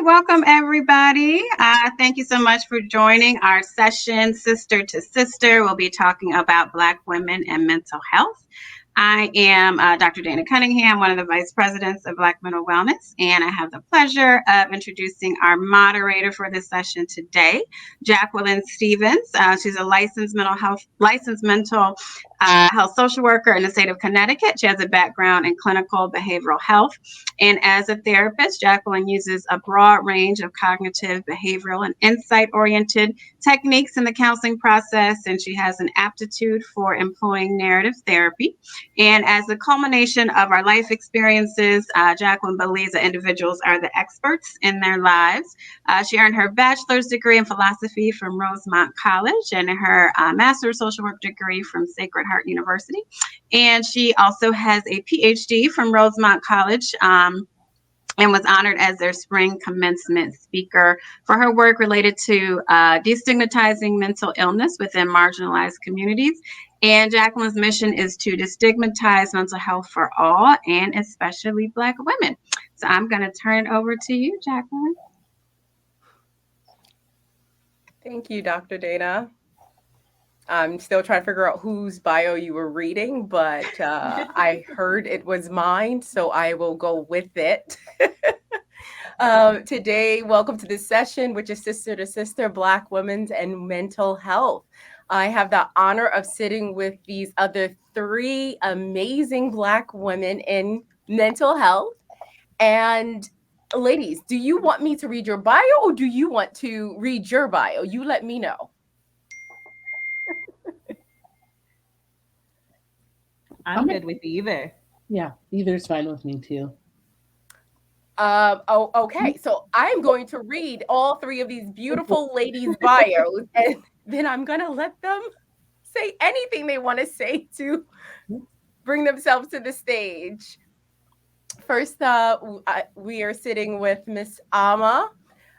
welcome everybody. Thank you so much for joining our session, Sister to Sister. We'll be talking about Black women and mental health. I am Dr. Dana Cunningham, one of the vice presidents of Black Mental Wellness, and I have the pleasure of introducing our moderator for this session today, Jacqueline Stevens. She's a licensed mental health social worker in the state of Connecticut. She has a background in clinical behavioral health, and as a therapist, Jacqueline uses a broad range of cognitive, behavioral, and insight-oriented techniques in the counseling process, and she has an aptitude for employing narrative therapy. And as the culmination of our life experiences, Jacqueline believes that individuals are the experts in their lives. She earned her bachelor's degree in philosophy from Rosemont College and her master's social work degree from Sacred Heart University. And she also has a PhD from Rosemont College. And was honored as their spring commencement speaker for her work related to destigmatizing mental illness within marginalized communities. And Jacqueline's mission is to destigmatize mental health for all, and especially Black women. So I'm going to turn it over to you, Jacqueline. Thank you, Dr. Dana. I'm still trying to figure out whose bio you were reading, but I heard it was mine, so I will go with it. Today, welcome to this session, which is Sister to Sister, Black Women's and Mental Health. I have the honor of sitting with these other three amazing Black women in mental health. And ladies, do you want me to read your bio or do you want to read your bio? You let me know. I'm good with either. Yeah, either's fine with me too. Okay. So I'm going to read all three of these beautiful ladies' bios, and then I'm going to let them say anything they want to say to bring themselves to the stage. First, we are sitting with Miss Amma.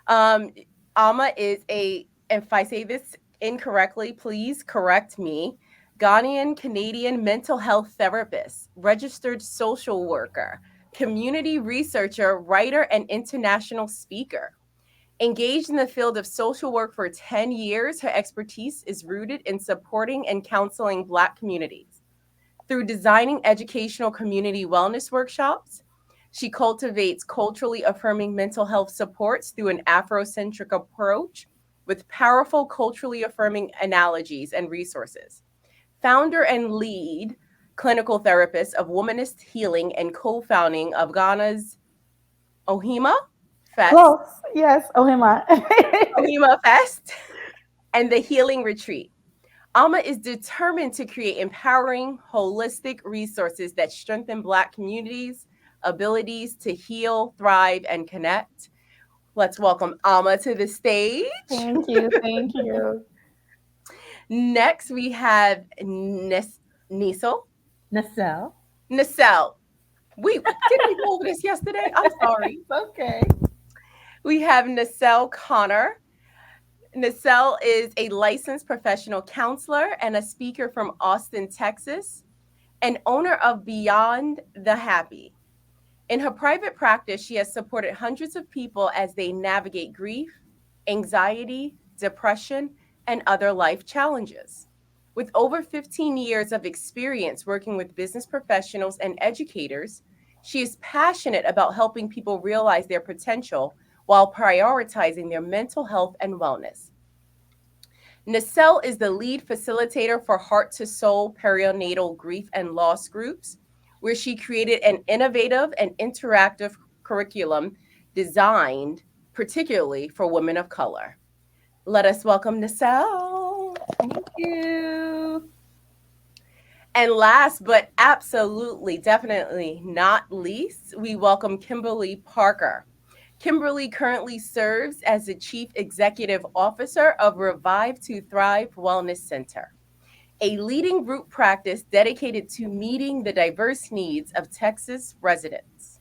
Amma is if I say this incorrectly, please correct me, Ghanaian Canadian mental health therapist, registered social worker, community researcher, writer, and international speaker. Engaged in the field of social work for 10 years, her expertise is rooted in supporting and counseling Black communities. Through designing educational community wellness workshops, she cultivates culturally affirming mental health supports through an Afrocentric approach with powerful culturally affirming analogies and resources. Founder and lead clinical therapist of Womanist Healing and co-founding of Ghana's Ohima Fest. Close. Yes, Ohima. Ohima Fest and the Healing Retreat. Amma is determined to create empowering, holistic resources that strengthen Black communities' abilities to heal, thrive, and connect. Let's welcome Amma to the stage. Thank you. Thank you. Next, we have Neasel. Neasel. Neasel. Didn't we go over this yesterday? I'm sorry. It's okay. We have Neasel Connor. Neasel is a licensed professional counselor and a speaker from Austin, Texas, and owner of Beyond the Happy. In her private practice, she has supported hundreds of people as they navigate grief, anxiety, depression, and other life challenges. With over 15 years of experience working with business professionals and educators, she is passionate about helping people realize their potential while prioritizing their mental health and wellness. Neasel is the lead facilitator for Heart to Soul perinatal grief and loss groups, where she created an innovative and interactive curriculum designed particularly for women of color. Let us welcome Neasel. Thank you. And last but absolutely, definitely not least, we welcome Kimberly Parker. Kimberly currently serves as the Chief Executive Officer of Revive to Thrive Wellness Center, a leading group practice dedicated to meeting the diverse needs of Texas residents.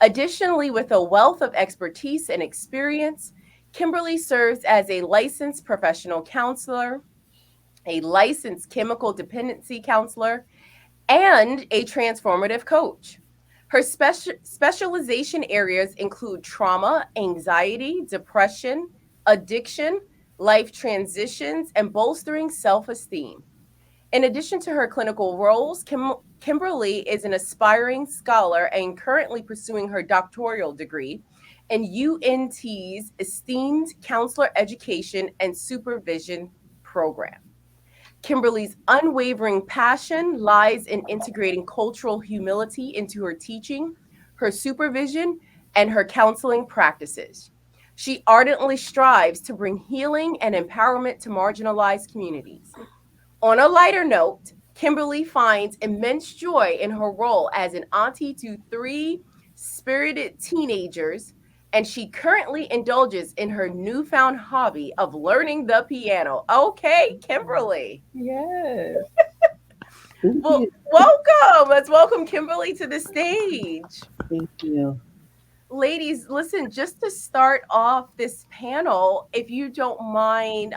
Additionally, with a wealth of expertise and experience, Kimberly serves as a licensed professional counselor, a licensed chemical dependency counselor, and a transformative coach. Her specialization areas include trauma, anxiety, depression, addiction, life transitions, and bolstering self-esteem. In addition to her clinical roles, Kimberly is an aspiring scholar and currently pursuing her doctoral degree in UNT's esteemed counselor education and supervision program. Kimberly's unwavering passion lies in integrating cultural humility into her teaching, her supervision, and her counseling practices. She ardently strives to bring healing and empowerment to marginalized communities. On a lighter note, Kimberly finds immense joy in her role as an auntie to 3 spirited teenagers, and she currently indulges in her newfound hobby of learning the piano. Okay, Kimberly. Yes. Well, welcome. Let's welcome Kimberly to the stage. Thank you. Ladies, listen, just to start off this panel, if you don't mind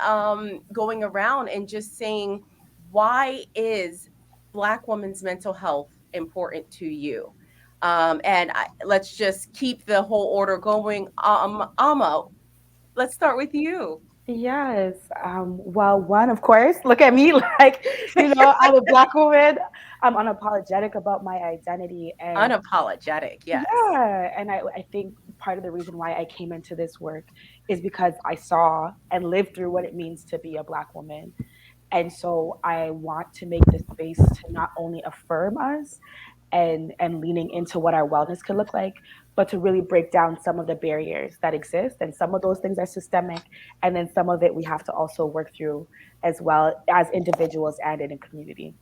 going around and just saying, why is Black women's mental health important to you? Let's just keep the whole order going. Amma, let's start with you. Yes. Well, one, of course, look at me like, I'm a Black woman. I'm unapologetic about my identity. And Unapologetic, yes. yeah, and I think part of the reason why I came into this work is because I saw and lived through what it means to be a Black woman. And so I want to make this space to not only affirm us and leaning into what our wellness could look like, but to really break down some of the barriers that exist. And some of those things are systemic, and then some of it we have to also work through as well as individuals and in a community.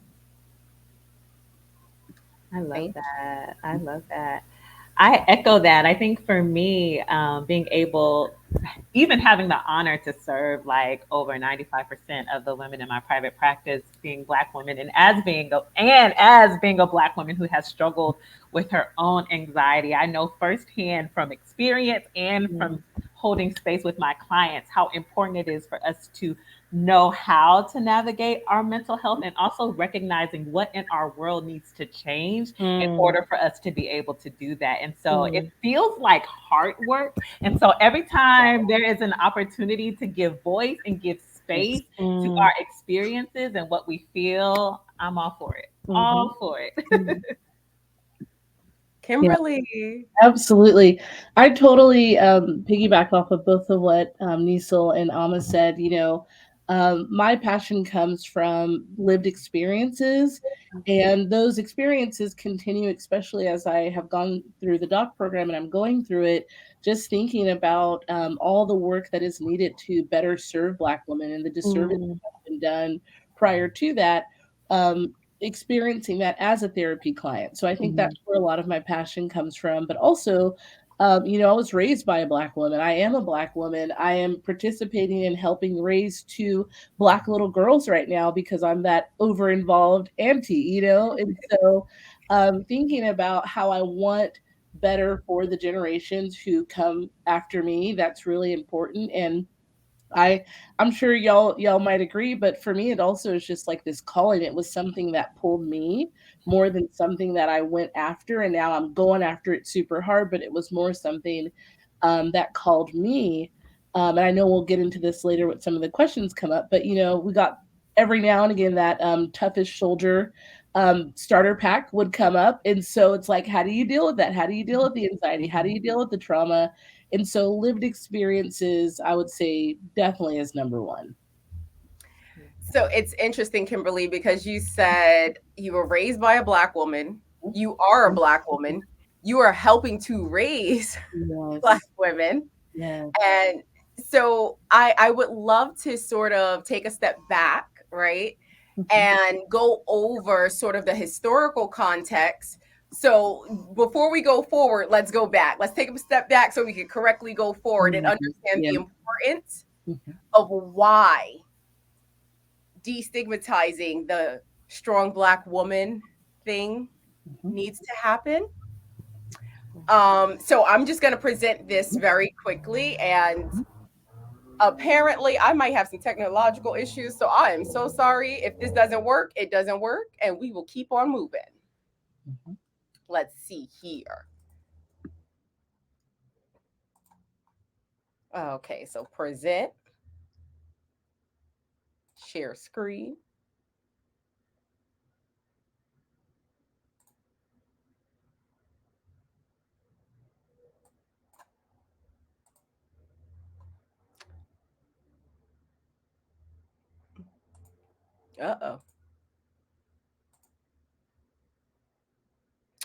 I love that. I love that. I echo that. I think for me, being able, even having the honor to serve like over 95% of the women in my private practice being Black women, and as being a Black woman who has struggled with her own anxiety, I know firsthand from experience and from holding space with my clients how important it is for us to know how to navigate our mental health, and also recognizing what in our world needs to change in order for us to be able to do that. And so it feels like hard work. And so every time there is an opportunity to give voice and give space to our experiences and what we feel, I'm all for it. All for it. Kimberly. Absolutely. I totally piggyback off of both of what Neasel and Amma said. My passion comes from lived experiences, and those experiences continue, especially as I have gone through the doc program and I'm going through it, just thinking about all the work that is needed to better serve Black women and the disservice that has been done prior to that. Experiencing that as a therapy client. So I think that's where a lot of my passion comes from. But also, I was raised by a Black woman. I am a Black woman. I am participating in helping raise 2 Black little girls right now because I'm that over involved auntie, And so thinking about how I want better for the generations who come after me, that's really important. And I'm sure y'all might agree, but for me it also is just like this calling. It was something that pulled me more than something that I went after, and now I'm going after it super hard, but it was more something that called me. And I know we'll get into this later with some of the questions come up, but we got every now and again that toughest shoulder starter pack would come up. And so it's like, how do you deal with that? How do you deal with the anxiety? How do you deal with the trauma? And so lived experiences, I would say, definitely is number one. So it's interesting, Kimberly, because you said you were raised by a Black woman. You are a Black woman. You are helping to raise Black women. Yes. And so I would love to sort of take a step back, right? And go over sort of the historical context. So before we go forward, let's go back. Let's take a step back so we can correctly go forward and understand the importance of why destigmatizing the strong Black woman thing needs to happen. So I'm just going to present this very quickly, and apparently I might have some technological issues, so I am so sorry. If this doesn't work, it doesn't work, and we will keep on moving. Let's see here. Okay, so present, share screen. Uh-oh.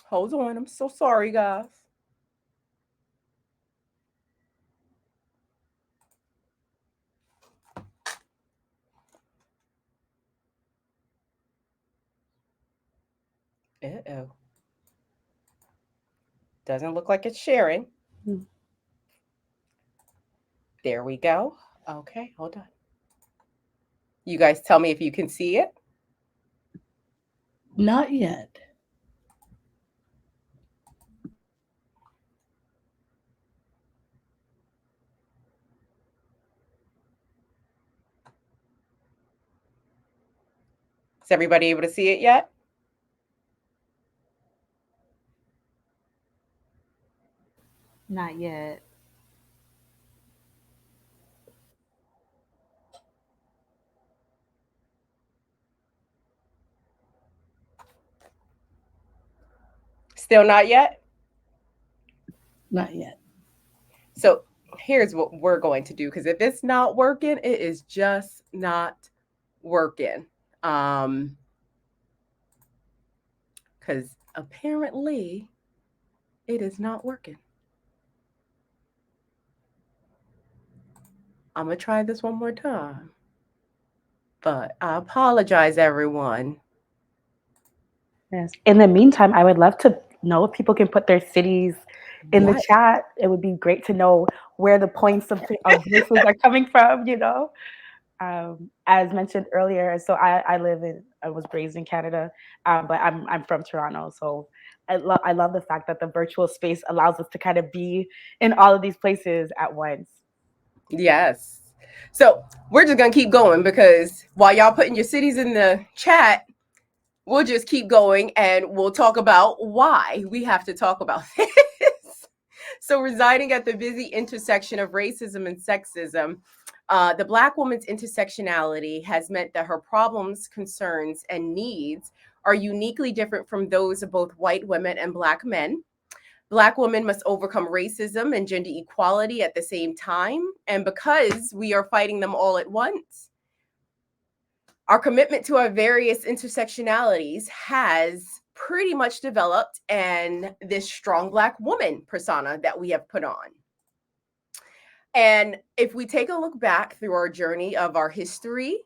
Hold on. I'm so sorry, guys. Uh-oh. Doesn't look like it's sharing. There we go. Okay, hold on. You guys tell me if you can see it. Not yet. Is everybody able to see it yet? Not yet. Still not yet? Not yet. So here's what we're going to do, because if it's not working, it is just not working. Because apparently it is not working. I'm going to try this one more time. But I apologize, everyone. Yes. In the meantime, I would love to know if people can put their cities in the chat. It would be great to know where the points of voices are coming from, you know. As mentioned earlier, so I was raised in Canada, but I'm from Toronto. So I love the fact that the virtual space allows us to kind of be in all of these places at once. Yes. So we're just going to keep going, because while y'all putting your cities in the chat, we'll just keep going and we'll talk about why we have to talk about this. So residing at the busy intersection of racism and sexism, the Black woman's intersectionality has meant that her problems, concerns, and needs are uniquely different from those of both white women and Black men. Black women must overcome racism and gender equality at the same time. And because we are fighting them all at once, our commitment to our various intersectionalities has pretty much developed and this strong Black woman persona that we have put on. And if we take a look back through our journey of our history,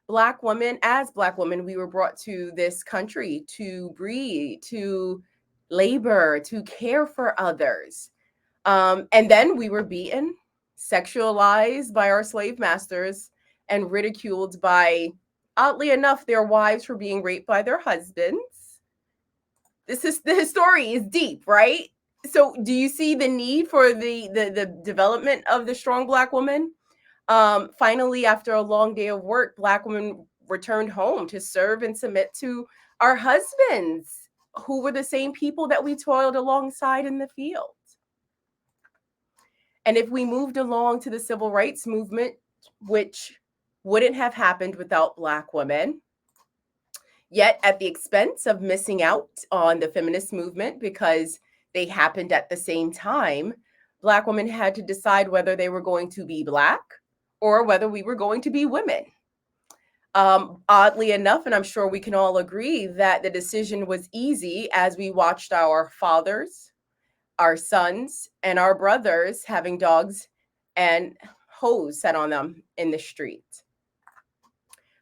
Black women, as Black women, we were brought to this country to breed, to labor, to care for others. And then we were beaten, sexualized by our slave masters, and ridiculed by, oddly enough, their wives for being raped by their husbands. The story is deep, right? So do you see the need for the development of the strong Black woman? Finally, after a long day of work, Black women returned home to serve and submit to our husbands, who were the same people that we toiled alongside in the field. And if we moved along to the civil rights movement, which wouldn't have happened without Black women, yet at the expense of missing out on the feminist movement because they happened at the same time, Black women had to decide whether they were going to be Black or whether we were going to be women. Oddly enough, and I'm sure we can all agree that the decision was easy as we watched our fathers, our sons, and our brothers having dogs and hose set on them in the street.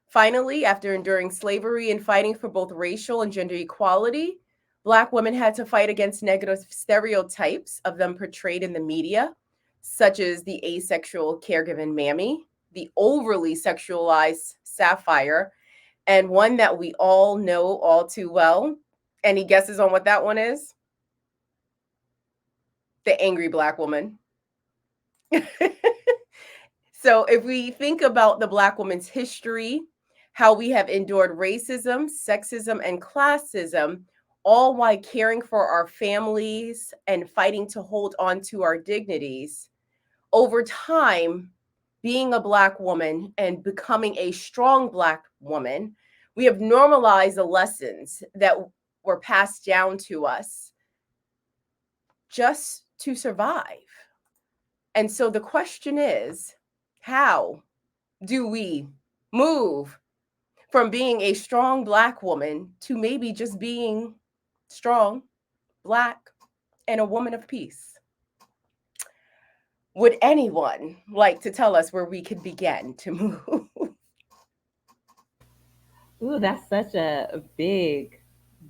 Finally, after enduring slavery and fighting for both racial and gender equality, Black women had to fight against negative stereotypes of them portrayed in the media, such as the asexual caregiving mammy, the overly sexualized sapphire, and one that we all know all too well. Any guesses on what that one is? The angry Black woman. So if we think about the Black woman's history, how we have endured racism, sexism, and classism, all while caring for our families and fighting to hold on to our dignities. Over time, being a Black woman and becoming a strong Black woman, we have normalized the lessons that were passed down to us just to survive. And so the question is, how do we move from being a strong Black woman to maybe just being strong, Black, and a woman of peace? Would anyone like to tell us where we could begin to move? Ooh, that's such a big,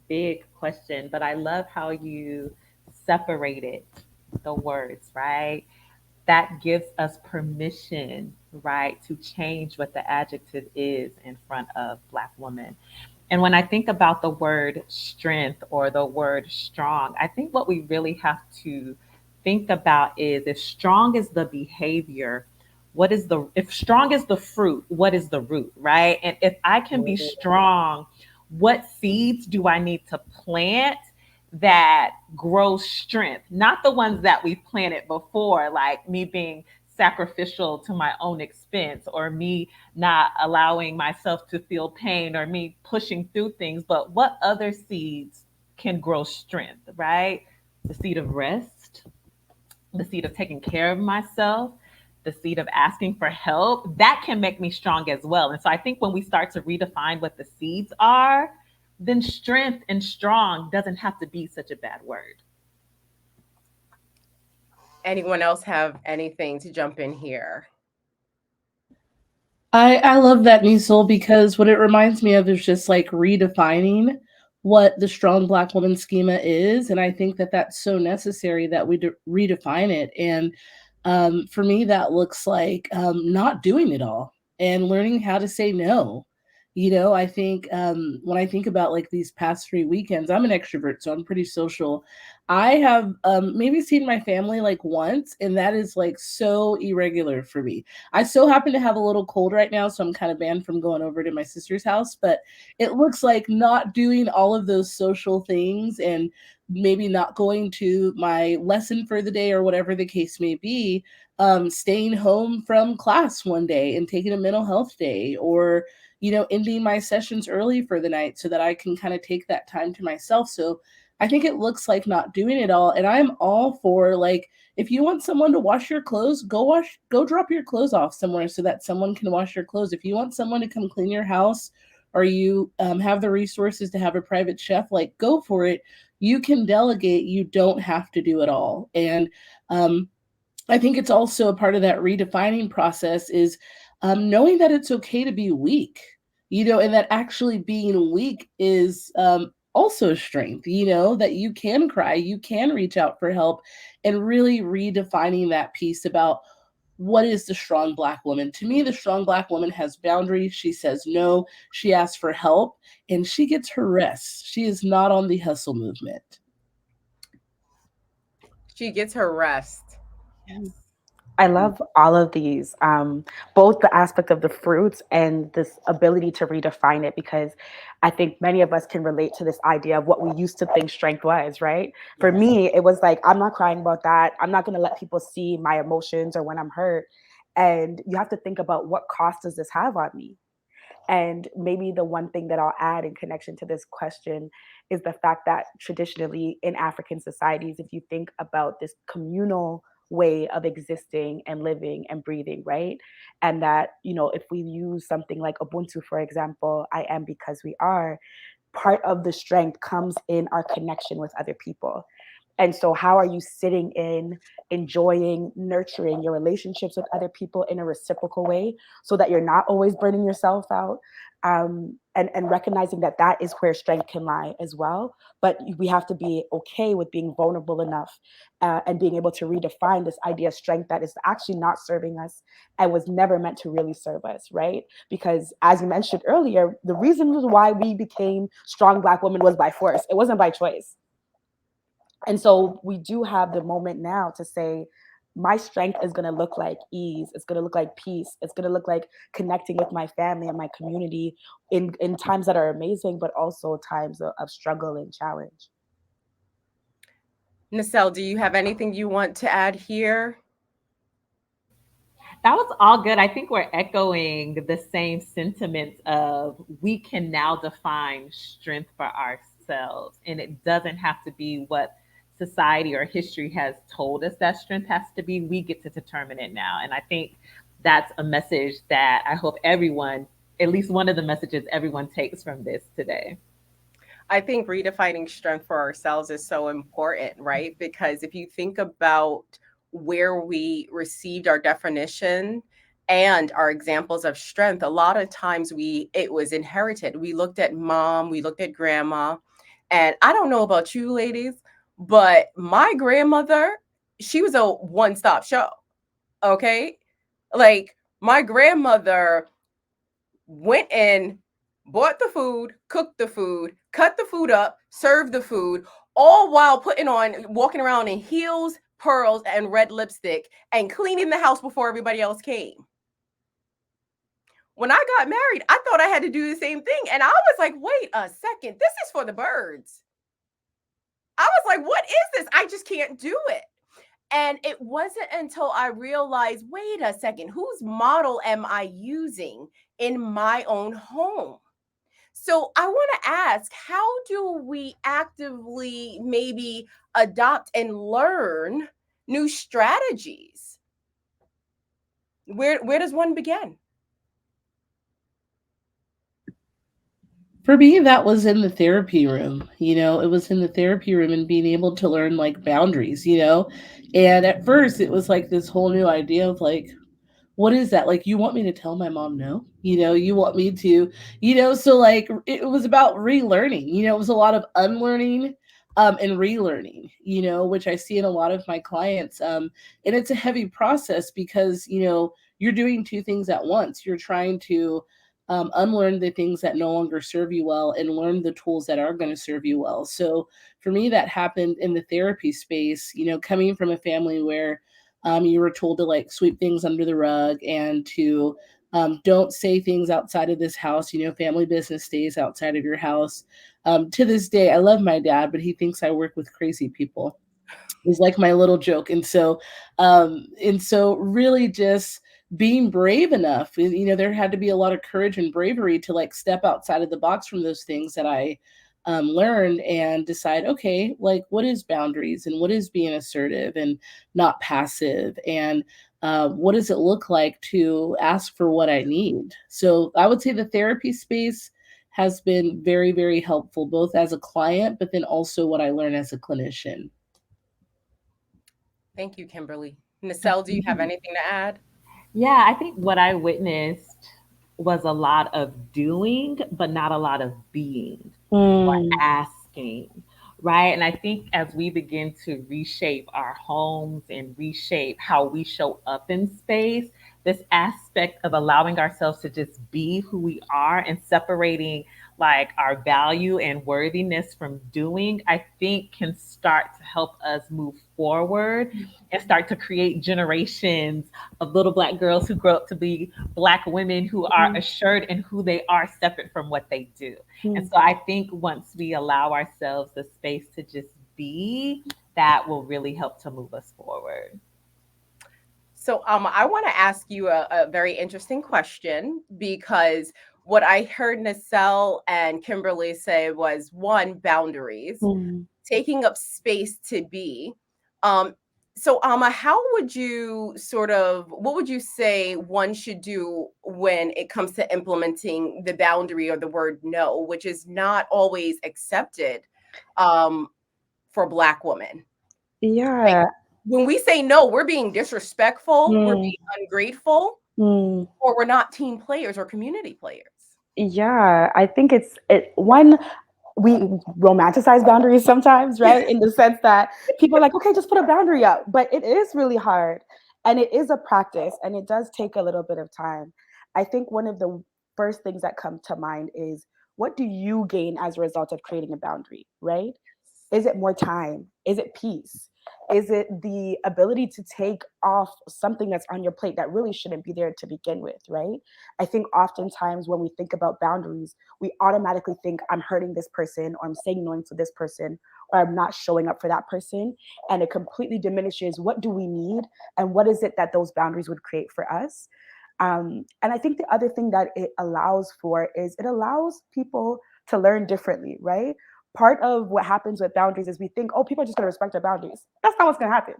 big question. But I love how you separated the words, right? That gives us permission, right, to change what the adjective is in front of Black women. And when I think about the word strength or the word strong, I think what we really have to think about is if strong is the behavior, what is the, if strong is the fruit, what is the root, right? And if I can be strong, what seeds do I need to plant that grow strength? Not the ones that we've planted before, like me being sacrificial to my own expense or me not allowing myself to feel pain or me pushing through things, but what other seeds can grow strength, right? The seed of rest, the seed of taking care of myself, the seed of asking for help, that can make me strong as well. And so I think when we start to redefine what the seeds are, then strength and strong doesn't have to be such a bad word. Anyone else have anything to jump in here? I love that, Neasel, because what it reminds me of is just like redefining what the strong Black woman schema is. And I think that that's so necessary that we redefine it. And for me, that looks like not doing it all and learning how to say no. I think when I think about like these past 3 weekends, I'm an extrovert, so I'm pretty social. I have maybe seen my family like once, and that is like so irregular for me. I so happen to have a little cold right now, so I'm kind of banned from going over to my sister's house. But it looks like not doing all of those social things and maybe not going to my lesson for the day or whatever the case may be, staying home from class one day and taking a mental health day, or ending my sessions early for the night so that I can kind of take that time to myself. So I think it looks like not doing it all. And I'm all for like, if you want someone to wash your clothes, go drop your clothes off somewhere so that someone can wash your clothes. If you want someone to come clean your house, or you have the resources to have a private chef, like go for it. You can delegate. You don't have to do it all. And I think it's also a part of that redefining process is knowing that it's okay to be weak, and that actually being weak is also a strength, that you can cry, you can reach out for help, and really redefining that piece about what is the strong Black woman. To me, the strong Black woman has boundaries. She says no, she asks for help, and she gets her rest. She is not on the hustle movement. She gets her rest. Yes. I love all of these, both the aspect of the fruits and this ability to redefine it, because I think many of us can relate to this idea of what we used to think strength was, right? For me, it was like, I'm not crying about that. I'm not going to let people see my emotions or when I'm hurt. And you have to think about, what cost does this have on me? And maybe the one thing that I'll add in connection to this question is the fact that traditionally in African societies, if you think about this communal way of existing and living and breathing, right? And that, if we use something like Ubuntu, for example, I am because we are, part of the strength comes in our connection with other people. And so how are you sitting in, enjoying, nurturing your relationships with other people in a reciprocal way so that you're not always burning yourself out? And recognizing that that is where strength can lie as well. But we have to be okay with being vulnerable enough and being able to redefine this idea of strength that is actually not serving us and was never meant to really serve us, right? Because as you mentioned earlier, the reason why we became strong Black women was by force. It wasn't by choice. And so we do have the moment now to say, my strength is going to look like ease. It's going to look like peace. It's going to look like connecting with my family and my community in times that are amazing, but also times of struggle and challenge. Neasel, do you have anything you want to add here? That was all good. I think we're echoing the same sentiments of we can now define strength for ourselves. And it doesn't have to be what society or history has told us that strength has to be. We get to determine it now. And I think that's a message that I hope everyone, at least one of the messages everyone takes from this today. I think redefining strength for ourselves is so important, right? Because if you think about where we received our definition and our examples of strength, a lot of times it was inherited. We looked at mom, we looked at grandma, and I don't know about you ladies, but my grandmother, she was a one-stop show. Okay? Like my grandmother went in, bought the food, cooked the food, cut the food up, served the food, all while walking around in heels, pearls, and red lipstick and cleaning the house before everybody else came. When I got married, I thought I had to do the same thing. And I was like, wait a second, this is for the birds. I was like, what is this? I just can't do it. And it wasn't until I realized, wait a second, whose model am I using in my own home? So I want to ask, how do we actively maybe adopt and learn new strategies? Where does one begin? For me, that was in the therapy room. It was in the therapy room and being able to learn like boundaries. And at first, it was like this whole new idea of like, what is that? Like, you want me to tell my mom no? You want me to, so like it was about relearning, it was a lot of unlearning and relearning, which I see in a lot of my clients. And it's a heavy process because, you're doing two things at once. You're trying to unlearn the things that no longer serve you well and learn the tools that are going to serve you well. So for me, that happened in the therapy space, coming from a family where you were told to like sweep things under the rug and to don't say things outside of this house. Family business stays outside of your house. To this day, I love my dad, but he thinks I work with crazy people. Is like my little joke. And so really just being brave enough, there had to be a lot of courage and bravery to like step outside of the box from those things that I learned and decide, okay, like what is boundaries and what is being assertive and not passive, and what does it look like to ask for what I need? So I would say the therapy space has been very, very helpful, both as a client, but then also what I learn as a clinician. Thank you, Kimberly. Neasel, do you have anything to add? Yeah, I think what I witnessed was a lot of doing, but not a lot of being or Mm. asking, right? And I think as we begin to reshape our homes and reshape how we show up in space, this aspect of allowing ourselves to just be who we are and separating like our value and worthiness from doing, I think can start to help us move forward and start to create generations of little Black girls who grow up to be Black women who are assured in who they are, separate from what they do. And so I think once we allow ourselves the space to just be, that will really help to move us forward. So, I want to ask you a very interesting question, because what I heard Neasel and Kimberly say was, one, boundaries, Mm. taking up space to be. Um, so, Amma, what would you say one should do when it comes to implementing the boundary or the word no, which is not always accepted for Black women? Like, Yeah. when we say no, we're being disrespectful, we're Mm. being ungrateful, Mm. or we're not team players or community players. Yeah, I think one, we romanticize boundaries sometimes, right? In the sense that people are like, okay, just put a boundary up. But it is really hard and it is a practice and it does take a little bit of time. I think one of the first things that come to mind is, what do you gain as a result of creating a boundary, right? Is it more time? Is it peace? Is it the ability to take off something that's on your plate that really shouldn't be there to begin with, right? I think oftentimes when we think about boundaries, we automatically think I'm hurting this person, or I'm saying no to this person, or I'm not showing up for that person. And it completely diminishes what do we need and what is it that those boundaries would create for us. And I think the other thing that it allows for is it allows people to learn differently, right? Part of what happens with boundaries is we think, oh, people are just going to respect our boundaries. That's not what's going to happen.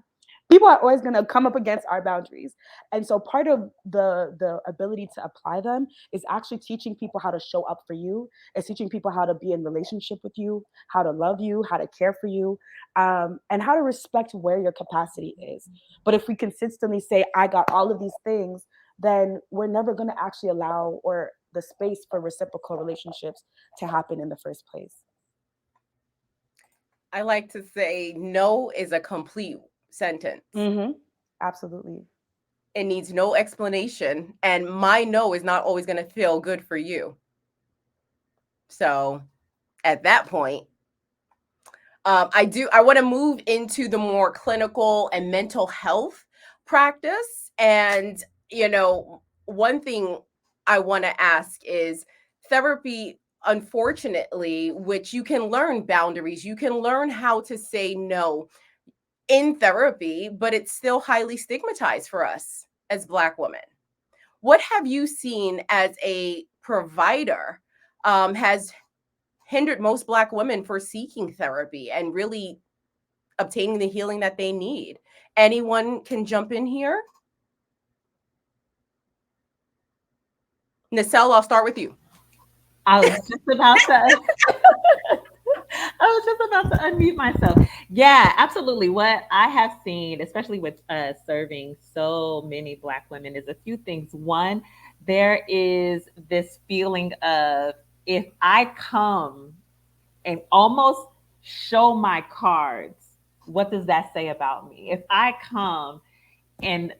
People are always going to come up against our boundaries. And so part of the ability to apply them is actually teaching people how to show up for you. It's teaching people how to be in relationship with you, how to love you, how to care for you, and how to respect where your capacity is. But if we consistently say, I got all of these things, then we're never going to actually allow or the space for reciprocal relationships to happen in the first place. I like to say no is a complete sentence. Absolutely. It needs no explanation. And my no is not always going to feel good for you. So at that point, I want to move into the more clinical and mental health practice. And, one thing I want to ask is therapy, unfortunately, which you can learn boundaries, you can learn how to say no in therapy, but it's still highly stigmatized for us as Black women. What have you seen as a provider has hindered most Black women for seeking therapy and really obtaining the healing that they need? Anyone can jump in here. Neasel, I'll start with you. I was just about to. I was just about to unmute myself. Yeah, absolutely. What I have seen, especially with serving so many Black women, is a few things. One, there is this feeling of, if I come and almost show my cards, what does that say about me? If I come and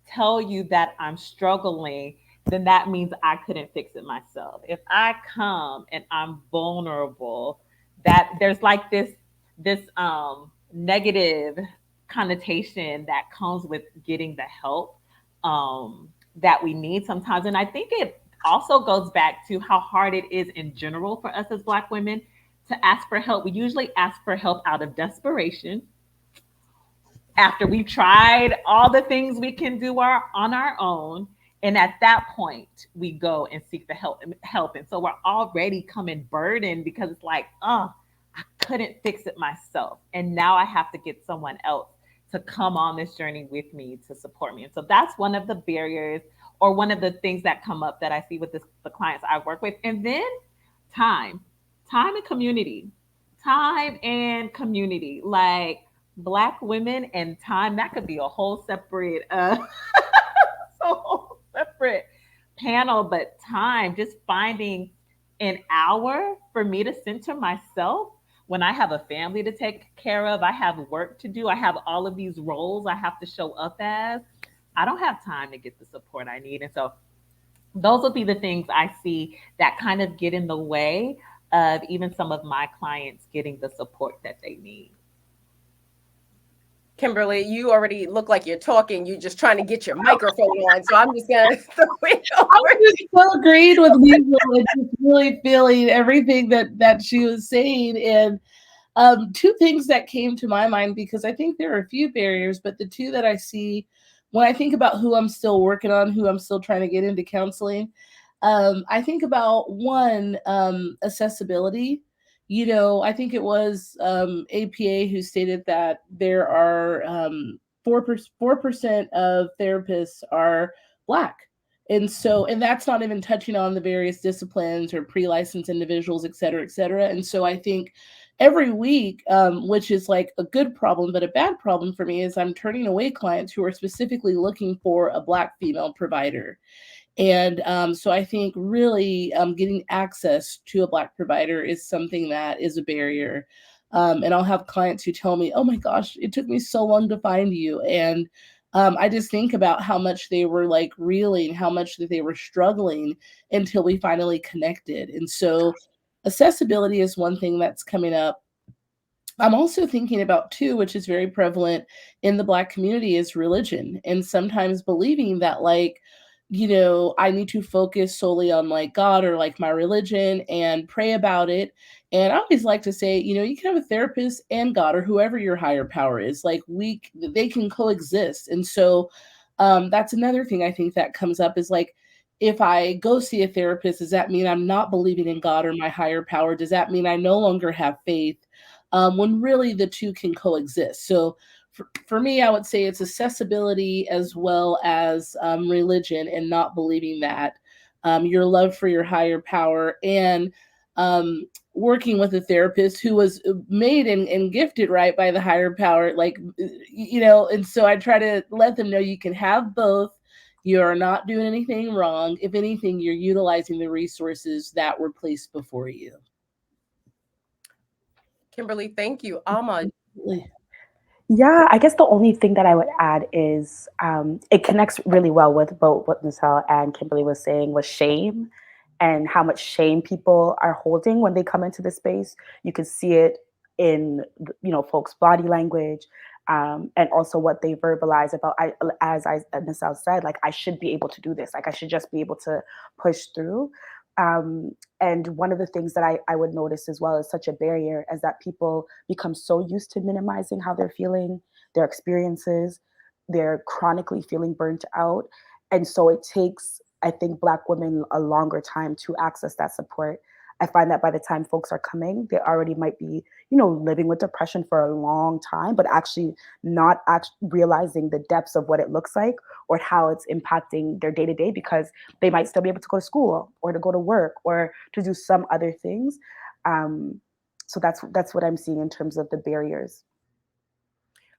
tell you that I'm struggling, then that means I couldn't fix it myself. If I come and I'm vulnerable, that there's like this negative connotation that comes with getting the help that we need sometimes. And I think it also goes back to how hard it is in general for us as Black women to ask for help. We usually ask for help out of desperation, after we've tried all the things we can do on our own. And at that point, we go and seek the help. And so we're already coming burdened because it's like, I couldn't fix it myself. And now I have to get someone else to come on this journey with me to support me. And so that's one of the barriers, or one of the things that come up that I see with the clients I work with. And then time and community. Like, Black women and time, that could be a whole separate panel. But time, just finding an hour for me to center myself when I have a family to take care of, I have work to do, I have all of these roles I have to show up as. I don't have time to get the support I need. And so those will be the things I see that kind of get in the way of even some of my clients getting the support that they need. Kimberly, you already look like you're talking. You're just trying to get your microphone on. So I'm just going to throw it over. I was just so agreed with Neasel and just really feeling everything that she was saying. And two things that came to my mind, because I think there are a few barriers, but the two that I see when I think about who I'm still working on, who I'm still trying to get into counseling, I think about one, accessibility. I think it was APA who stated that there are 4% of therapists are Black. And that's not even touching on the various disciplines or pre-licensed individuals, et cetera, et cetera. And so I think every week, which is like a good problem, but a bad problem for me, is I'm turning away clients who are specifically looking for a Black female provider. And so I think really getting access to a Black provider is something that is a barrier. And I'll have clients who tell me, oh my gosh, it took me so long to find you. And I just think about how much they were like reeling, how much that they were struggling until we finally connected. And so accessibility is one thing that's coming up. I'm also thinking about too, which is very prevalent in the Black community, is religion, and sometimes believing that like, I need to focus solely on like God or like my religion and pray about it. And I always like to say, you can have a therapist and God or whoever your higher power is. Like they can coexist. And so that's another thing I think that comes up is like, if I go see a therapist, does that mean I'm not believing in God or my higher power? Does that mean I no longer have faith? When really the two can coexist. So for me, I would say it's accessibility as well as religion, and not believing that your love for your higher power, and working with a therapist who was made and gifted right by the higher power, like, and so I try to let them know you can have both. You're not doing anything wrong. If anything, you're utilizing the resources that were placed before you. Kimberly, thank you. Amma. Yeah, I guess the only thing that I would add is it connects really well with both what Neasel and Kimberly was saying, was shame, and how much shame people are holding when they come into the space. You can see it in folks' body language, and also what they verbalize about. Neasel said, like, I should be able to do this. Like, I should just be able to push through. And one of the things that I would notice as well is such a barrier, is that people become so used to minimizing how they're feeling, their experiences. They're chronically feeling burnt out. And so it takes, I think, Black women a longer time to access that support. I find that by the time folks are coming, they already might be, living with depression for a long time, but actually not realizing the depths of what it looks like or how it's impacting their day to day, because they might still be able to go to school or to go to work or to do some other things. So that's what I'm seeing in terms of the barriers.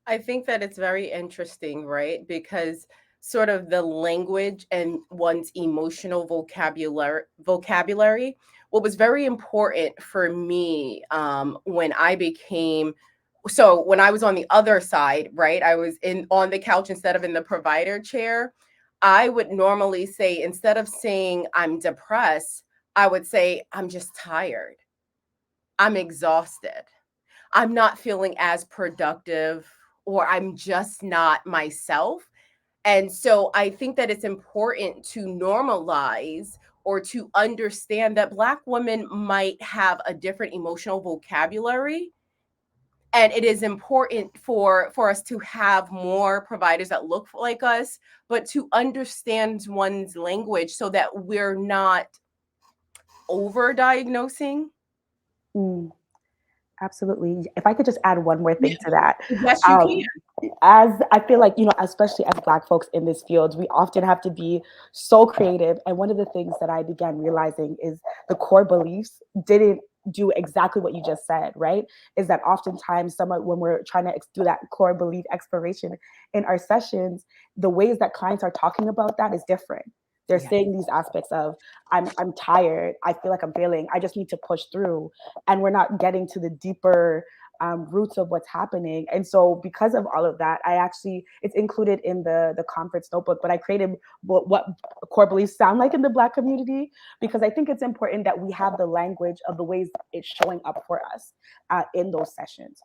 I think that it's very interesting, right? Because sort of the language and one's emotional vocabulary, what was very important for me when I became, so when I was on the other side, right? I was on the couch instead of in the provider chair. I would normally say, instead of saying I'm depressed, I would say I'm just tired. I'm exhausted. I'm not feeling as productive, or I'm just not myself. And so I think that it's important to normalize or to understand that Black women might have a different emotional vocabulary. And it is important for us to have more providers that look like us, but to understand one's language so that we're not over diagnosing. Absolutely. If I could just add one more thing to that. Yes, you can. As I feel like, especially as Black folks in this field, we often have to be so creative. And one of the things that I began realizing is the core beliefs didn't do exactly what you just said, right? Is that oftentimes when we're trying to do that core belief exploration in our sessions, the ways that clients are talking about that is different. They're saying these aspects of, I'm tired, I feel like I'm failing, I just need to push through. And we're not getting to the deeper roots of what's happening. And so because of all of that, it's included in the conference notebook, but I created what core beliefs sound like in the Black community, because I think it's important that we have the language of the ways it's showing up for us in those sessions.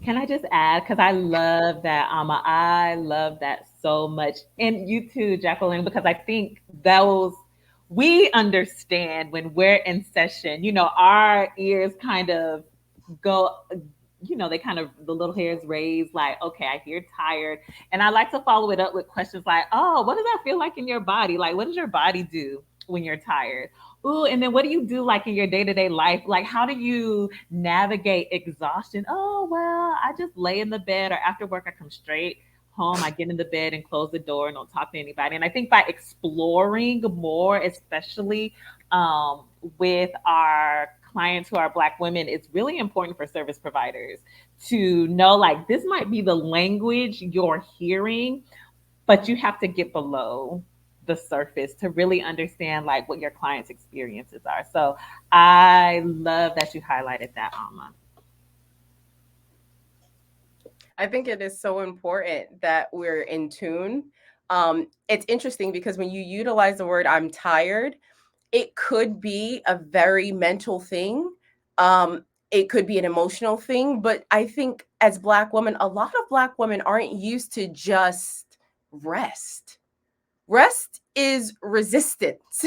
Can I just add, because I love that, Amma. I love that so much. And you too, Jacqueline, because I think we understand when we're in session, our ears kind of go, they kind of, the little hairs raise, like, okay, I hear tired. And I like to follow it up with questions like, oh, what does that feel like in your body? Like, what does your body do when you're tired? Ooh, and then what do you do like in your day-to-day life? Like, how do you navigate exhaustion? Oh, well, I just lay in the bed, or after work, I come straight home, I get in the bed and close the door and don't talk to anybody. And I think by exploring more, especially with our clients who are Black women, it's really important for service providers to know, like, this might be the language you're hearing, but you have to get below the surface to really understand like what your clients' experiences are. So I love that you highlighted that, Amma. I think it is so important that we're in tune. It's interesting because when you utilize the word I'm tired, it could be a very mental thing. it could be an emotional thing, but I think as Black women, a lot of Black women aren't used to just rest. Rest is resistance.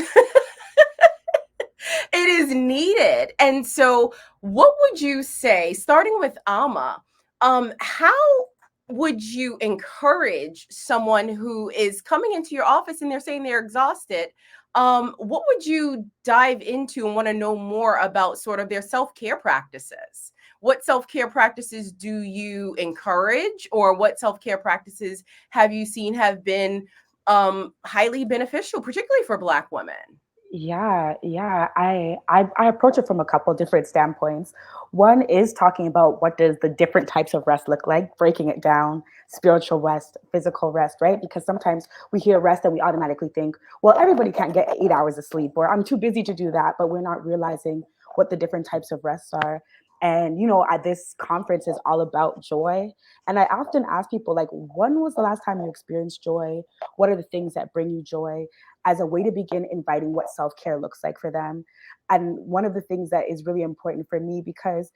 It is needed. And so, what would you say, starting with Amma, how would you encourage someone who is coming into your office and they're saying they're exhausted? What would you dive into and want to know more about sort of their self-care practices? What self-care practices do you encourage, or what self-care practices have you seen have been highly beneficial, particularly for Black women? Yeah, yeah. I approach it from a couple different standpoints. One is talking about what does the different types of rest look like, breaking it down, spiritual rest, physical rest, right? Because sometimes we hear rest and we automatically think, well, everybody can't get 8 hours of sleep, or I'm too busy to do that, but we're not realizing what the different types of rests are. And this conference is all about joy. And I often ask people, like, when was the last time you experienced joy? What are the things that bring you joy? As a way to begin inviting what self-care looks like for them. And one of the things that is really important for me, because,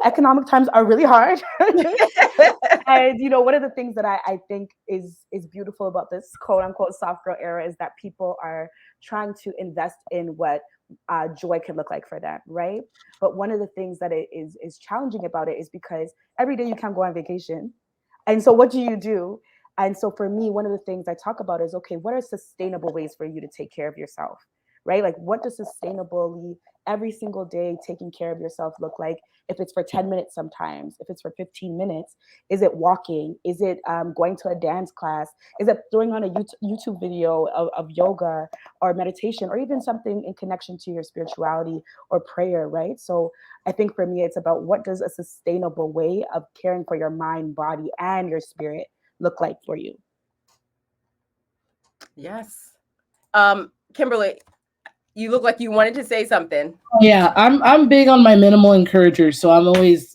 economic times are really hard. And, one of the things that I think is beautiful about this quote unquote soft girl era is that people are trying to invest in what joy can look like for them, right? But one of the things that is challenging about it is because every day you can't go on vacation. And so what do you do? And so for me, one of the things I talk about is, okay, what are sustainable ways for you to take care of yourself, right? Like, what does sustainably every single day taking care of yourself look like? If it's for 10 minutes sometimes, if it's for 15 minutes, is it walking? Is it going to a dance class? Is it throwing on a YouTube video of yoga or meditation, or even something in connection to your spirituality or prayer, right? So I think for me, it's about what does a sustainable way of caring for your mind, body, and your spirit look like for you? Yes. Kimberly, you look like you wanted to say something. Yeah, I'm big on my minimal encouragers, so I'm always,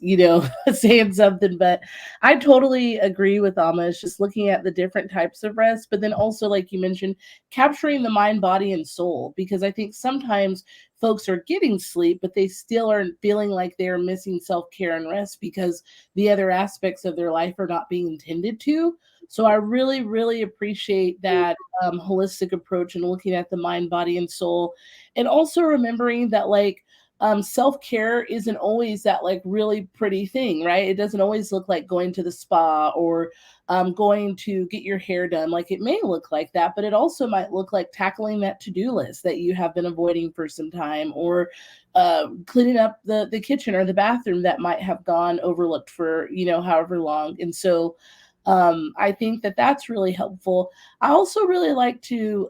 saying something. But I totally agree with Amma. It's just looking at the different types of rest, but then also, like you mentioned, capturing the mind, body, and soul. Because I think sometimes folks are getting sleep, but they still are feeling like they're missing self-care and rest because the other aspects of their life are not being tended to. So I really, really appreciate that holistic approach and looking at the mind, body, and soul, and also remembering that, like, self-care isn't always that, like, really pretty thing, right? It doesn't always look like going to the spa or going to get your hair done. Like, it may look like that, but it also might look like tackling that to-do list that you have been avoiding for some time, or cleaning up the kitchen or the bathroom that might have gone overlooked for however long. And so I think that that's really helpful. I also really like to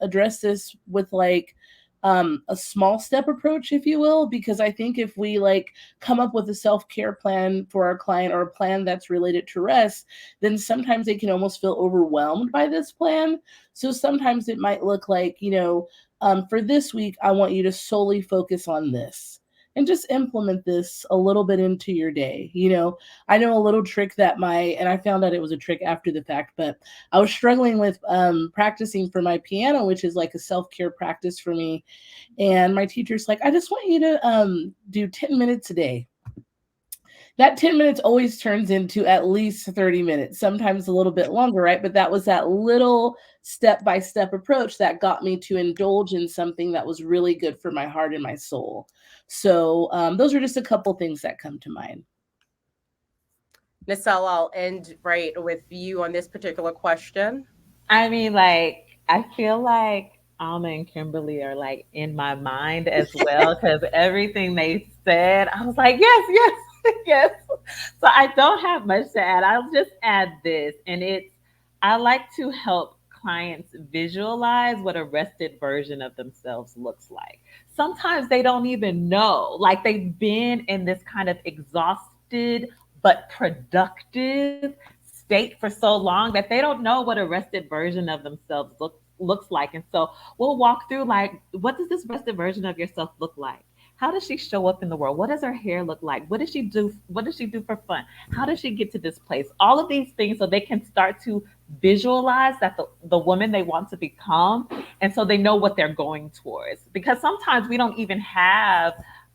address this with, like, a small step approach, if you will, because I think if we, like, come up with a self-care plan for our client, or a plan that's related to rest, then sometimes they can almost feel overwhelmed by this plan. So sometimes it might look like, for this week, I want you to solely focus on this and just implement this a little bit into your day. I know a little trick that and I found out it was a trick after the fact, but I was struggling with practicing for my piano, which is like a self-care practice for me. And my teacher's like, I just want you to do 10 minutes a day. That 10 minutes always turns into at least 30 minutes, sometimes a little bit longer, right? But that was that little step-by-step approach that got me to indulge in something that was really good for my heart and my soul. So those are just a couple things that come to mind. Neasel, I'll end right with you on this particular question. I mean, like, I feel like Alma and Kimberly are like in my mind as well, because everything they said, I was like, yes, yes, yes. So I don't have much to add. I'll just add this, and I like to help clients visualize what a rested version of themselves looks like. Sometimes they don't even know, like, they've been in this kind of exhausted but productive state for so long that they don't know what a rested version of themselves looks like. And so we'll walk through, like, what does this rested version of yourself look like? How does she show up in the world? What does her hair look like? What does she do? What does she do for fun? How does she get to this place? All of these things, so they can start to visualize that the woman they want to become. And so they know what they're going towards. Because sometimes we don't even have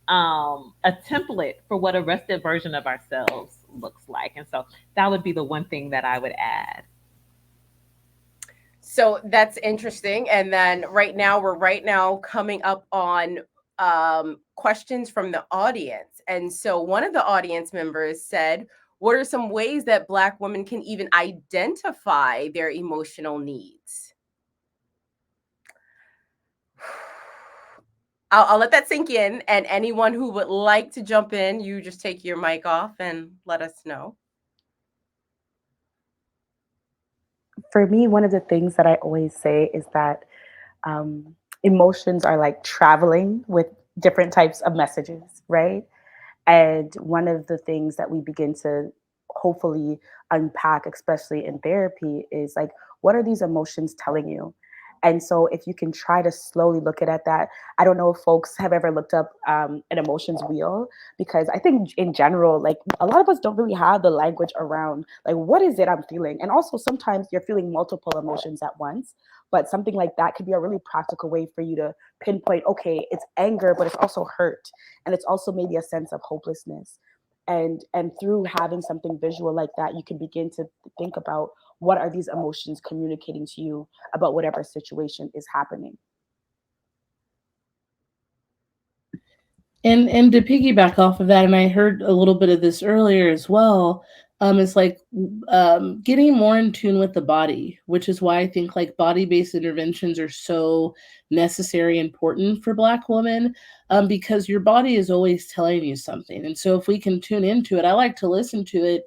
a template for what a rested version of ourselves looks like. And so that would be the one thing that I would add. So that's interesting. And then we're coming up on questions from the audience. And so one of the audience members said, what are some ways that Black women can even identify their emotional needs? I'll let that sink in. And anyone who would like to jump in, you just take your mic off and let us know. For me, one of the things that I always say is that emotions are like traveling with different types of messages, right? And one of the things that we begin to hopefully unpack, especially in therapy, is like, what are these emotions telling you? And so, if you can try to slowly look at that, I don't know if folks have ever looked up an emotions wheel, because I think in general, like a lot of us don't really have the language around like, what is it I'm feeling? And also, sometimes you're feeling multiple emotions at once, but something like that could be a really practical way for you to pinpoint, okay, it's anger, but it's also hurt, and it's also maybe a sense of hopelessness. And through having something visual like that, you can begin to think about, what are these emotions communicating to you about whatever situation is happening. And to piggyback off of that, and I heard a little bit of this earlier as well, it's like getting more in tune with the body, which is why I think like body-based interventions are so necessary and important for Black women, because your body is always telling you something. And so if we can tune into it, I like to listen to it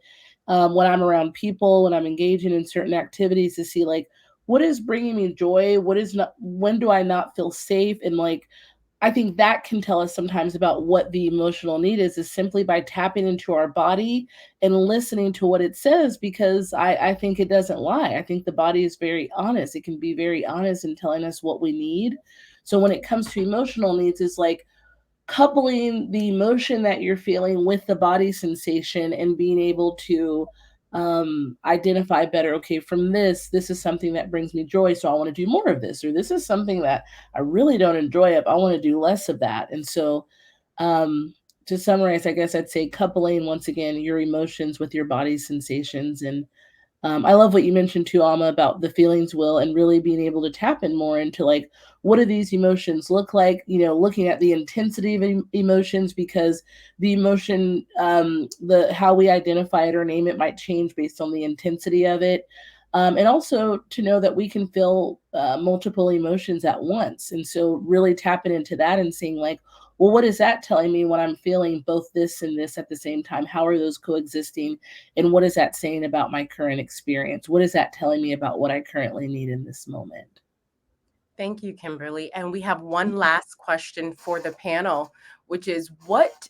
when I'm around people, when I'm engaging in certain activities, to see like, what is bringing me joy, what is not, when do I not feel safe, and like, I think that can tell us sometimes about what the emotional need is simply by tapping into our body and listening to what it says, because I think it doesn't lie. I think the body is very honest. It can be very honest in telling us what we need. So when it comes to emotional needs, it's like coupling the emotion that you're feeling with the body sensation and being able to identify better, okay, from this is something that brings me joy, so I want to do more of this, or this is something that I really don't enjoy it, I want to do less of that. And so to summarize, I guess I'd say coupling once again your emotions with your body sensations. And I love what you mentioned too, Amma, about the feelings wheel and really being able to tap in more into like, what do these emotions look like? You know, looking at the intensity of emotions, because the emotion, the how we identify it or name it might change based on the intensity of it. And also to know that we can feel multiple emotions at once. And so really tapping into that and seeing like, well, what is that telling me when I'm feeling both this and this at the same time? How are those coexisting? And what is that saying about my current experience? What is that telling me about what I currently need in this moment? Thank you, Kimberly. And we have one last question for the panel, which is, what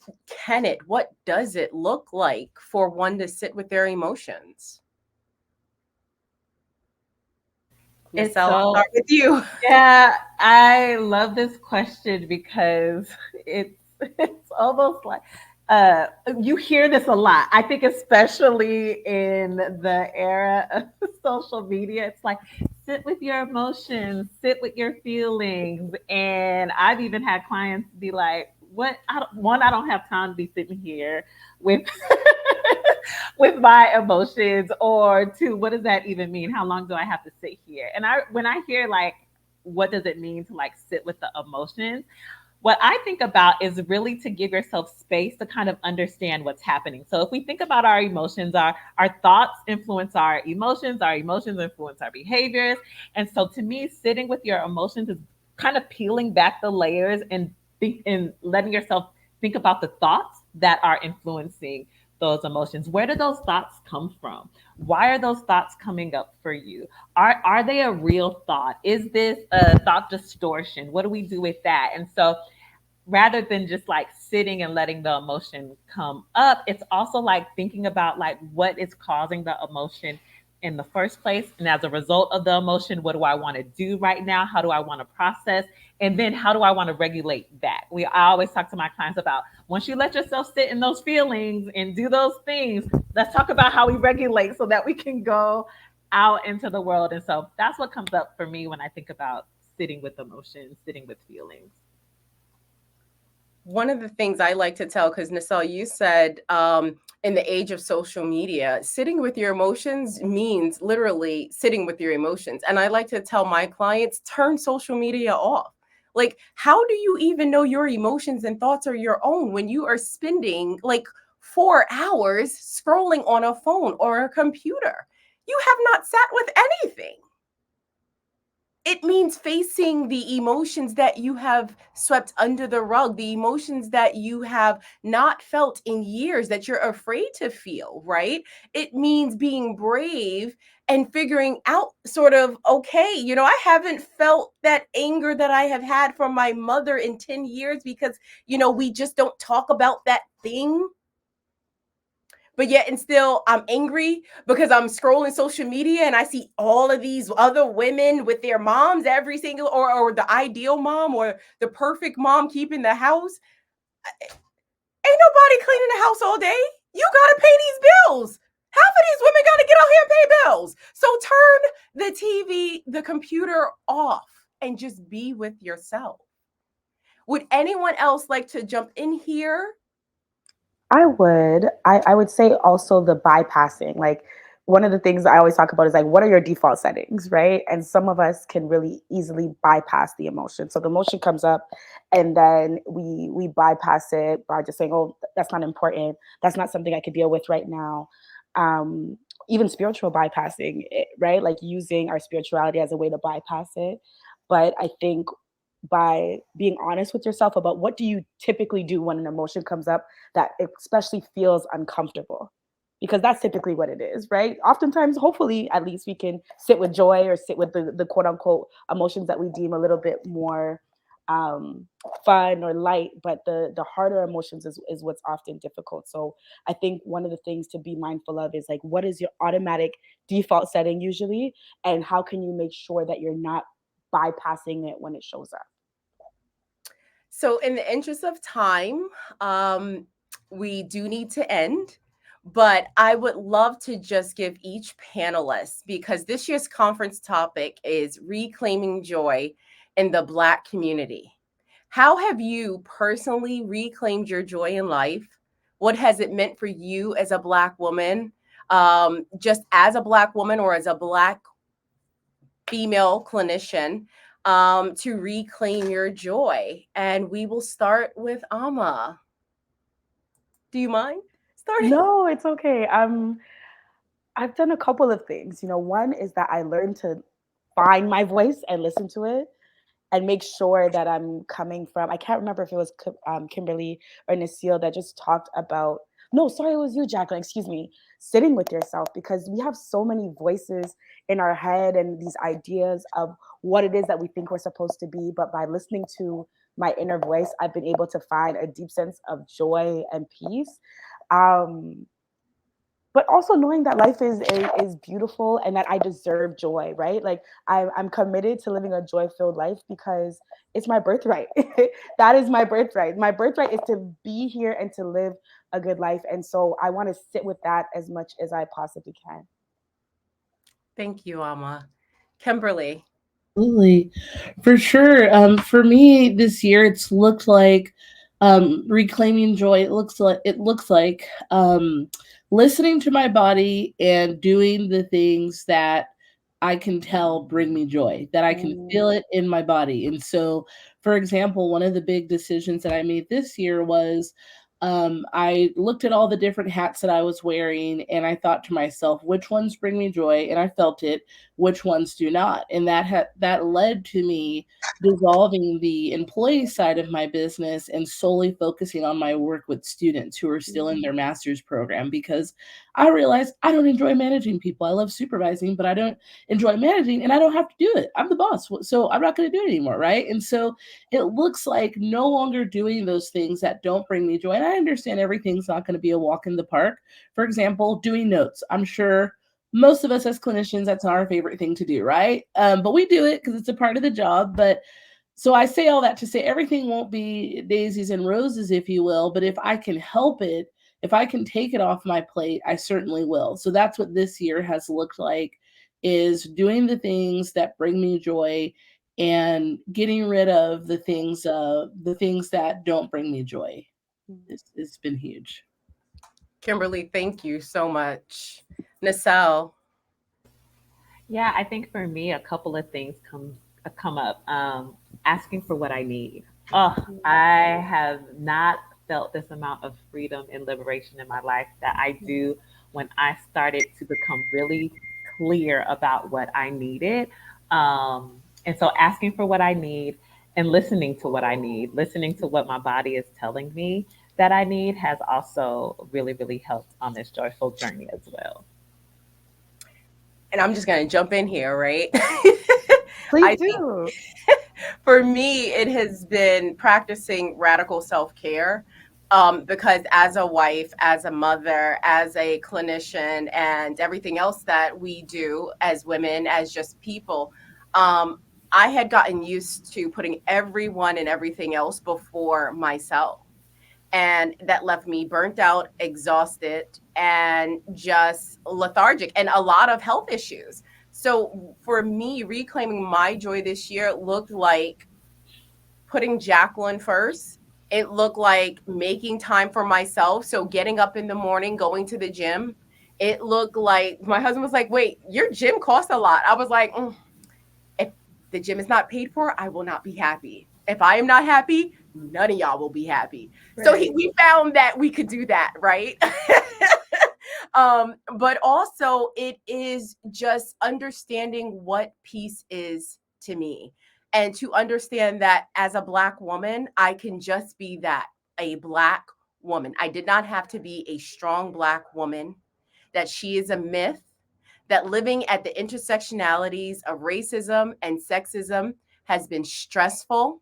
does it look like for one to sit with their emotions? Neasel, I'll start with you. Yeah, I love this question because it's almost like you hear this a lot. I think especially in the era of social media, it's like, sit with your emotions, sit with your feelings. And I've even had clients be like, what? I don't have time to be sitting here with with my emotions, or two, what does that even mean? How long do I have to sit here? And when I hear like, what does it mean to like sit with the emotions? What I think about is really to give yourself space to kind of understand what's happening. So if we think about our emotions, our thoughts influence our emotions influence our behaviors. And so to me, sitting with your emotions is kind of peeling back the layers and letting yourself think about the thoughts that are influencing those emotions. Where do those thoughts come from? Why are those thoughts coming up for you? Are they a real thought? Is this a thought distortion? What do we do with that? And so rather than just like sitting and letting the emotion come up, it's also like thinking about like what is causing the emotion in the first place. And as a result of the emotion, what do I want to do right now? How do I want to process? And then how do I want to regulate that? I always talk to my clients about, once you let yourself sit in those feelings and do those things, let's talk about how we regulate so that we can go out into the world. And so that's what comes up for me when I think about sitting with emotions, sitting with feelings. One of the things I like to tell, because Neasel, you said in the age of social media, sitting with your emotions means literally sitting with your emotions. And I like to tell my clients, turn social media off. Like, how do you even know your emotions and thoughts are your own when you are spending like 4 hours scrolling on a phone or a computer? You have not sat with anything. It means facing the emotions that you have swept under the rug, the emotions that you have not felt in years that you're afraid to feel, right? It means being brave and figuring out sort of, okay, I haven't felt that anger that I have had from my mother in 10 years because, we just don't talk about that thing. But yet and still I'm angry because I'm scrolling social media and I see all of these other women with their moms, every single or the ideal mom or the perfect mom keeping the house. Ain't nobody cleaning the house all day. You gotta pay these bills. Half of these women gotta get out here and pay bills. So turn the TV, the computer off and just be with yourself. Would anyone else like to jump in here? I would. I would say also the bypassing. Like one of the things I always talk about is like, what are your default settings, right? And some of us can really easily bypass the emotion. So the emotion comes up, and then we bypass it by just saying, "Oh, that's not important. That's not something I could deal with right now." Um, Even spiritual bypassing, right? Like using our spirituality as a way to bypass it. But I think by being honest with yourself about what do you typically do when an emotion comes up that especially feels uncomfortable, because that's typically what it is, right? Oftentimes, hopefully, at least we can sit with joy or sit with the quote unquote emotions that we deem a little bit more um, fun or light, but the harder emotions is what's often difficult. So I think one of the things to be mindful of is like, what is your automatic default setting usually, and how can you make sure that you're not bypassing it when it shows up? So, in the interest of time, we do need to end, but I would love to just give each panelist, because this year's conference topic is reclaiming joy in the Black community. How have you personally reclaimed your joy in life? What has it meant for you as a Black woman, just as a Black woman or as a Black female clinician, to reclaim your joy? And we will start with Amma. Do you mind starting? No, it's okay. I've done a couple of things. One is that I learned to find my voice and listen to it and make sure that I'm coming from, I can't remember if it was Kimberly or Neasel that just talked about, no, sorry, it was you, Jacqueline, excuse me, sitting with yourself, because we have so many voices in our head and these ideas of what it is that we think we're supposed to be. But by listening to my inner voice, I've been able to find a deep sense of joy and peace. Um, but also knowing that life is beautiful and that I deserve joy, right? Like I'm committed to living a joy-filled life because it's my birthright. That is my birthright. My birthright is to be here and to live a good life. And so I want to sit with that as much as I possibly can. Thank you, Amma. Kimberly. Absolutely. For sure. For me this year it's looked like reclaiming joy. It looks like listening to my body and doing the things that I can tell bring me joy, that I can feel it in my body. And so, for example, one of the big decisions that I made this year was I looked at all the different hats that I was wearing and I thought to myself, which ones bring me joy? And I felt it, which ones do not. And that led to me dissolving the employee side of my business and solely focusing on my work with students who are still in their master's program, because I realized I don't enjoy managing people. I love supervising, but I don't enjoy managing and I don't have to do it. I'm the boss. So I'm not going to do it anymore. Right. And so it looks like no longer doing those things that don't bring me joy. And I understand everything's not going to be a walk in the park. For example, doing notes. I'm sure most of us as clinicians, that's not our favorite thing to do, right? But we do it because it's a part of the job. But so I say all that to say everything won't be daisies and roses, if you will. But if I can help it, if I can take it off my plate, I certainly will. So that's what this year has looked like, is doing the things that bring me joy and getting rid of the things that don't bring me joy. It's been huge. Kimberly, thank you so much. Neasel. Yeah, I think for me, a couple of things come up. Asking for what I need. Oh, I have not felt this amount of freedom and liberation in my life that I do when I started to become really clear about what I needed. And so asking for what I need and listening to what I need, listening to what my body is telling me that I need has also really, really helped on this joyful journey as well. And I'm just going to jump in here, right? Please I do. think for me, it has been practicing radical self-care. Because as a wife, as a mother, as a clinician, and everything else that we do as women, as just people, I had gotten used to putting everyone and everything else before myself. And that left me burnt out, exhausted, and just lethargic, and a lot of health issues. So for me, reclaiming my joy this year looked like putting Jacqueline first. It looked like making time for myself. So getting up in the morning, going to the gym. It looked like my husband was like, wait, your gym costs a lot. I was like, if the gym is not paid for, I will not be happy. If I am not happy, none of y'all will be happy. Right. So we found that we could do that, right? But also it is just understanding what peace is to me, and to understand that as a Black woman, I can just be that, a Black woman. I did not have to be a strong Black woman, that she is a myth, that living at the intersectionalities of racism and sexism has been stressful,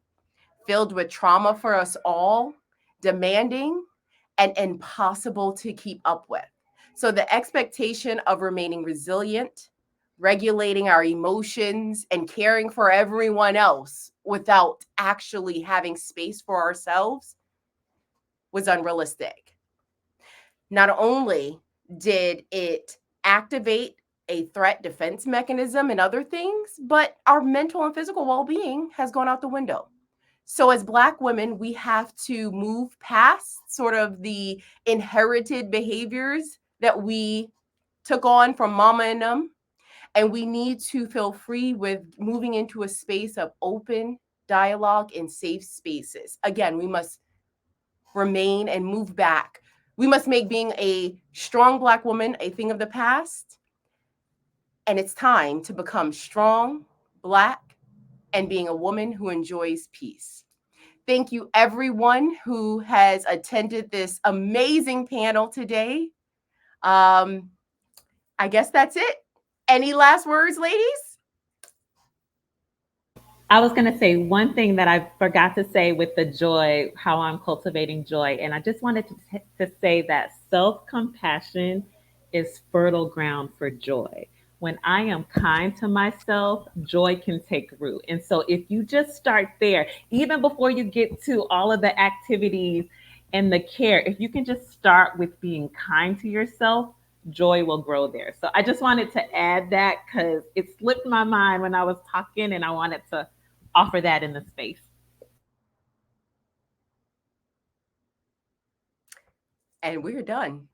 filled with trauma for us all, demanding, and impossible to keep up with. So the expectation of remaining resilient, regulating our emotions, and caring for everyone else without actually having space for ourselves was unrealistic. Not only did it activate a threat defense mechanism and other things, but our mental and physical well-being has gone out the window. So as Black women, we have to move past sort of the inherited behaviors that we took on from mama and them. And we need to feel free with moving into a space of open dialogue and safe spaces. Again, we must remain and move back. We must make being a strong Black woman a thing of the past. And it's time to become strong, Black, and being a woman who enjoys peace. Thank you, everyone who has attended this amazing panel today. I guess that's it. Any last words, ladies? I was going to say one thing that I forgot to say with the joy, how I'm cultivating joy. And I just wanted to say that self-compassion is fertile ground for joy. When I am kind to myself, joy can take root. And so if you just start there, even before you get to all of the activities and the care, if you can just start with being kind to yourself, joy will grow there. So I just wanted to add that because it slipped my mind when I was talking, and I wanted to offer that in the space. And we're done.